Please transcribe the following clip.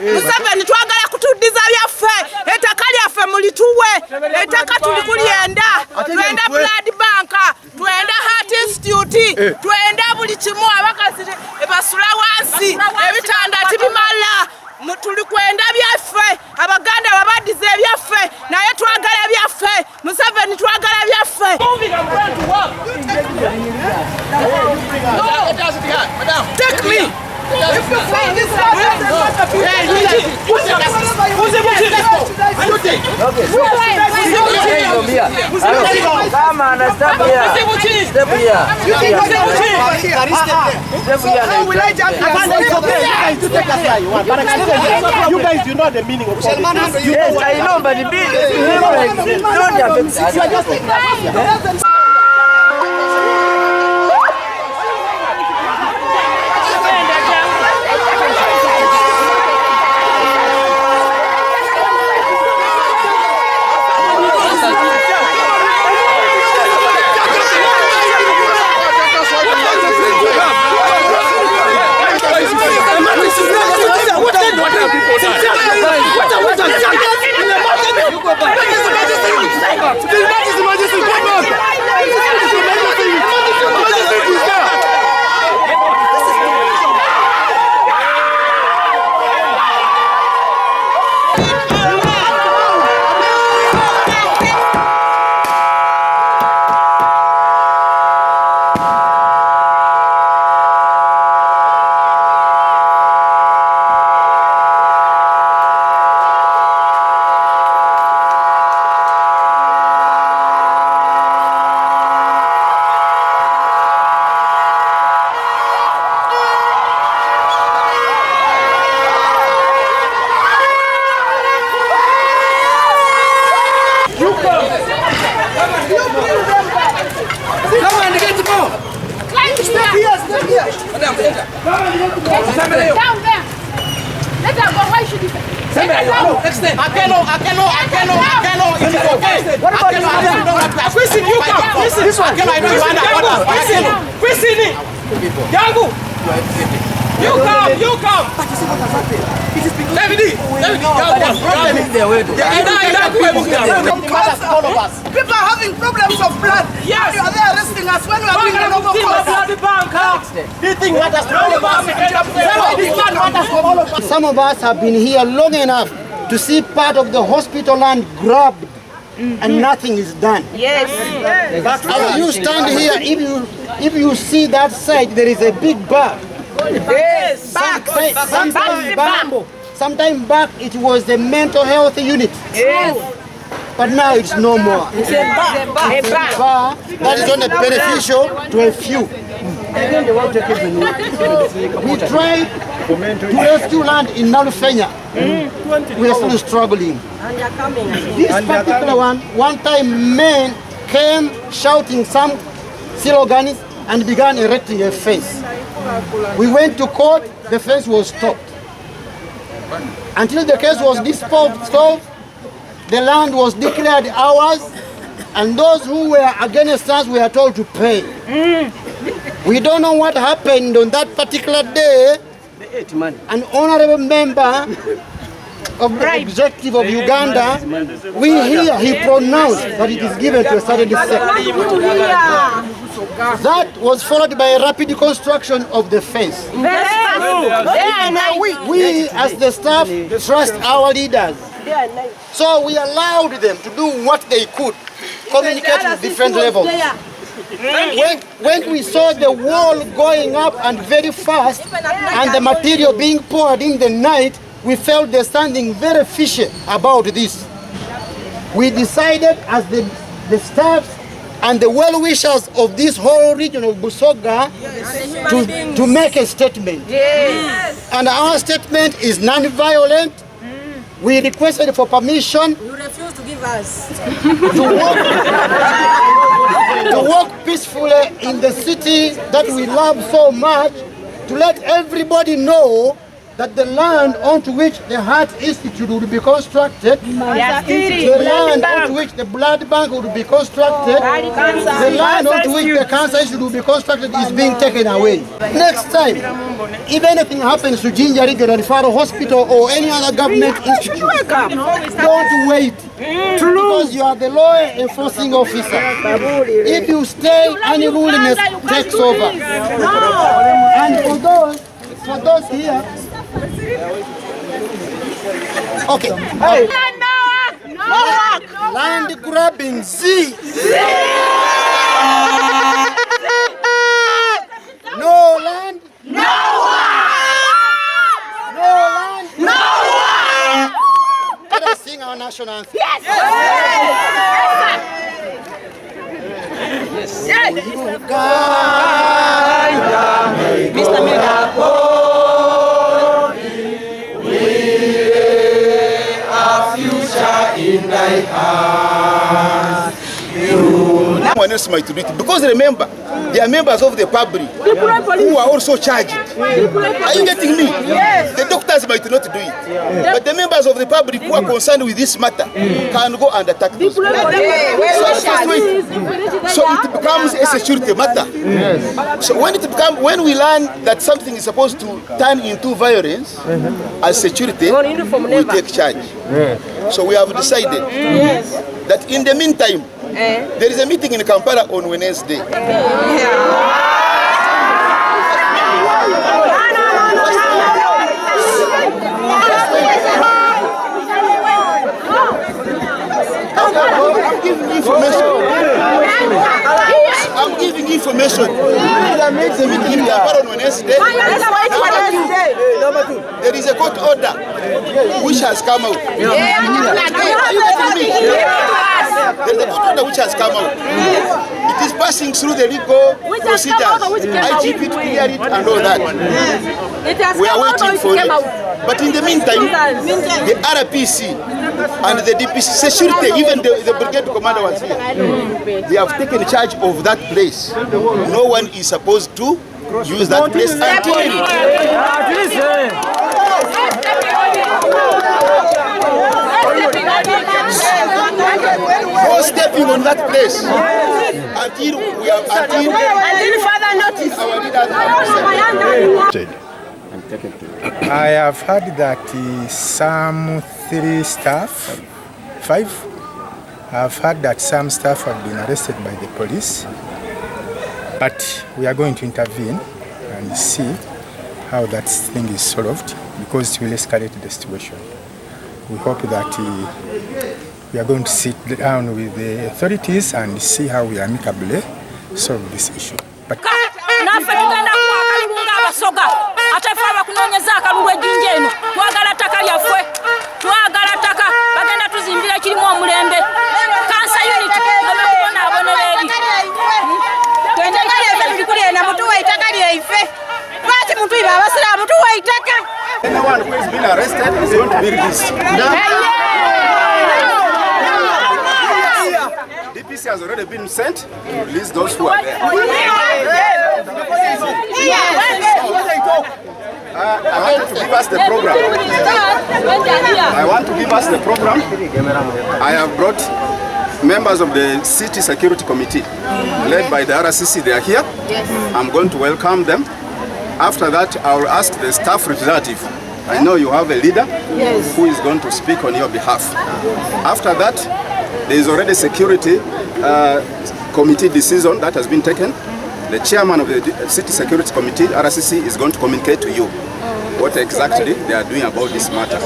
Museveni twagala kutudiza byaffe ettaka lyaffe mulituwe ettaka tulikulyenda twenda blood bank twenda heart institute twenda buli kimu abakazi basula wansi ebitanda tibimala tulikwenda byaffe abaganda babadize byaffe naye twagala byaffe Museveni twagala byaffe. Take me. If you find this come on, step here. Step here. You guys do know the meaning of politics. Yes, I know, but the meaning. You come. People are having problems of blood. Yes. You are there arresting us when we are doing an overcall. Do you think what has all of us? Some of us have been here long enough to see part of the hospital land grabbed and nothing is done. Yes. As you stand here, if you see that side, there is a big bar. Yes. Sometime back it was the mental health unit. Yes. But now it's no more. It's a bar. That is only beneficial to a few. We tried to rescue land in Nalufenya. We are still struggling. This particular one time men came shouting some slogans and began erecting a fence. We went to court, the fence was stopped. Until the case was solved, the land was declared ours, and those who were against us were told to pay. We don't know what happened on that particular day. An honorable member of the executive of Uganda, we hear he pronounced that it is given to a certain sect. That was followed by a rapid construction of the fence. We as the staff trust our leaders. So we allowed them to do what they could, communicate with different levels. When we saw the wall going up and very fast and the material being poured in the night, we felt there's something very fishy about this. We decided as the staff and the well-wishers of this whole region of Busoga to make a statement. Yes. And our statement is non-violent. We requested for permission. You refuse to give us. To walk peacefully in the city that we love so much, to let everybody know that the land onto which the Heart Institute would be constructed, the land onto which the blood bank would be constructed, the land onto which the cancer institute would be constructed is being taken away. Next time, if anything happens to Ginger River and Faro Hospital or any other government institute, don't wait. Because you are the law enforcing officer. If you stay, unruliness takes over. And for those here, okay. Land grabbing Z. No land. No land. No one. Let us sing our national anthem. Yes. Yes. Mr. Miracle. In thy hands. Someone else might do it because remember, they are members of the public who are also charged. Are you getting me? Yes. The doctors might not do it, but the members of the public who are concerned with this matter can go and attack those people. So it becomes a security matter. So when we learn that something is supposed to turn into violence as security, we take charge. So we have decided that in the meantime, there is a meeting in Kampala on Wednesday. I'm giving information. There is a meeting in Kampala on Wednesday. There is a court order which has come out. There is a court order which has come out. It is passing through the legal procedures. IGP to clear it and all that. We are waiting for it. But in the meantime, the RPC and the DPC security, even the brigade commander was here. They have taken charge of that place. No one is supposed to use that place until no stepping on that place until further notice. I have heard that some 5 I've heard that some staff have been arrested by the police, but we are going to intervene and see how that thing is solved, because it will escalate the situation. We hope that we are going to sit down with the authorities and see how we amicably solve this issue. But anyone who has been arrested is going to be released. DPC has already been sent to release those who are there. I want to give us the program. I have brought members of the City Security Committee, led by the RCC. They are here. I'm going to welcome them. After that, I will ask the staff representative. I know you have a leader who is going to speak on your behalf. After that, there is already security committee decision that has been taken. The chairman of the City Security Committee, RCC, is going to communicate to you what exactly they are doing about this matter.